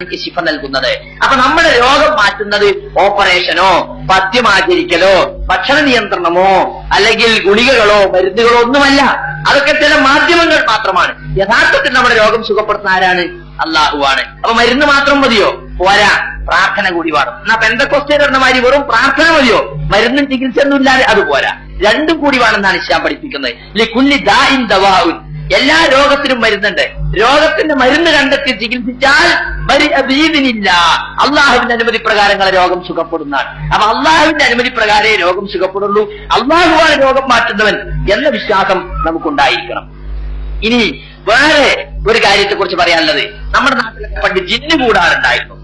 ശിഫ നൽകുന്നത്. അപ്പൊ നമ്മുടെ രോഗം മാറ്റുന്നത് ഓപ്പറേഷനോ പഥ്യമാചരിക്കലോ ഭക്ഷണ നിയന്ത്രണമോ അല്ലെങ്കിൽ ഗുളികകളോ മരുന്നുകളോ ഒന്നുമല്ല. അതൊക്കെ ചില മാധ്യമങ്ങൾ മാത്രമാണ്. യഥാർത്ഥത്തിൽ നമ്മുടെ രോഗം സുഖപ്പെടുത്തുന്ന ആരാണ്? അള്ളാഹുവാണ്. അപ്പൊ മരുന്ന് മാത്രം മതിയോ? പോരാ, പ്രാർത്ഥന കൂടി വേണം. എന്നാ പെന്തക്കോസ്തേമാരി വെറും പ്രാർത്ഥന മതിയോ? മരുന്നും ചികിത്സയൊന്നും ഇല്ലാതെ അത് പോരാ, രണ്ടും കൂടി വേണമെന്നാണ് ഇസ്ലാം പഠിപ്പിക്കുന്നത്. ലികുല്ലി ദാഇൻ ദവാഉൻ, എല്ലാ രോഗത്തിനും മരുന്നുണ്ട്. രോഗത്തിന്റെ മരുന്ന് കണ്ടെത്തി ചികിത്സിച്ചാൽ അള്ളാഹുവിന്റെ അനുമതി പ്രകാരങ്ങളെ രോഗം സുഖപ്പെടുന്നതാണ്. അപ്പൊ അള്ളാഹുവിന്റെ അനുമതി പ്രകാരമേ രോഗം സുഖപ്പെടുള്ളൂ. അള്ളാഹുവാണ് രോഗം മാറ്റുന്നവൻ എന്ന വിശ്വാസം നമുക്കുണ്ടായിരിക്കണം. ഇനി വേറെ ഒരു കാര്യത്തെ കുറിച്ച് പറയാനുള്ളത്, നമ്മുടെ നാട്ടിലൊക്കെ പണ്ട് ജിന്ന് കൂടാറുണ്ടായിരുന്നു.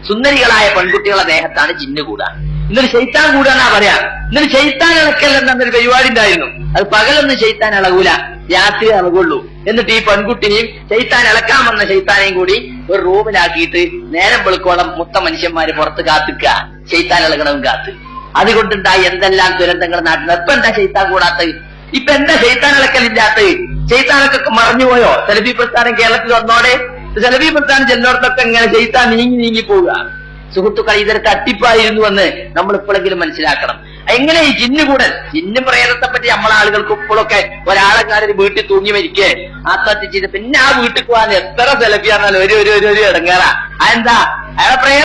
സുന്ദരികളായ പെൺകുട്ടികളുടെ ദേഹത്താണ് ജിന്ന് കൂടാൻ. ഇന്നൊരു ശൈത്താൻ കൂടാന്നാ പറയാ. ഇന്നൊരു ശൈത്താൻ ഇളക്കൽ എന്നൊരു പരിപാടി ഉണ്ടായിരുന്നു. അത് പകലൊന്നും ശൈത്താൻ ഇളകൂല, രാത്രി ഇളകുള്ളൂ. എന്നിട്ട് ഈ പെൺകുട്ടിനെയും ശൈത്താൻ ഇളക്കാൻ വന്ന ശൈത്താനെയും കൂടി ഒരു റൂമിലാക്കിയിട്ട് നേരം വെളുക്കോളം മൊത്തം മനുഷ്യന്മാര് പുറത്ത് കാത്തിക്ക, ശൈത്താൻ ഇളകണവും കാത്ത്. അതുകൊണ്ടുണ്ടായി എന്തെല്ലാം ദുരന്തങ്ങൾ നാട്ടിൽ. ഇപ്പൊ എന്താ ശൈത്താൻ കൂടാത്തത്? ഇപ്പൊ എന്താ ശൈത്താൻ ഇളക്കലില്ലാത്തത്? ശൈത്താനൊക്കെ മറഞ്ഞുപോയോ? സലഫി പ്രസ്ഥാനം കേരളത്തിൽ വന്നോടെ സലഫി പ്രസ്ഥാനം ചെല്ലോടത്തൊക്കെ ഇങ്ങനെ ശൈത്താൻ നീങ്ങി പോവുക. സുഹൃത്തുക്കൾ, ഇതൊരു തട്ടിപ്പായിരുന്നു എന്ന് നമ്മൾ ഇപ്പോഴെങ്കിലും മനസ്സിലാക്കണം. എങ്ങനെ ഈ ജിന്നുകൂടൽ, ജിന്നു പ്രേതത്തെ പറ്റി നമ്മളെ ആളുകൾക്ക് ഇപ്പോഴൊക്കെ ഒരാളെക്കാരും വീട്ടിൽ തൂങ്ങി മരിക്കേ ആത്മഹത്യ ചെയ്ത് പിന്നെ ആ വീട്ടിൽ പോകാൻ എത്ര സെലഫി പറഞ്ഞാൽ ഒരു ഇടങ്ങേറാ. അതെന്താ? അയാളെ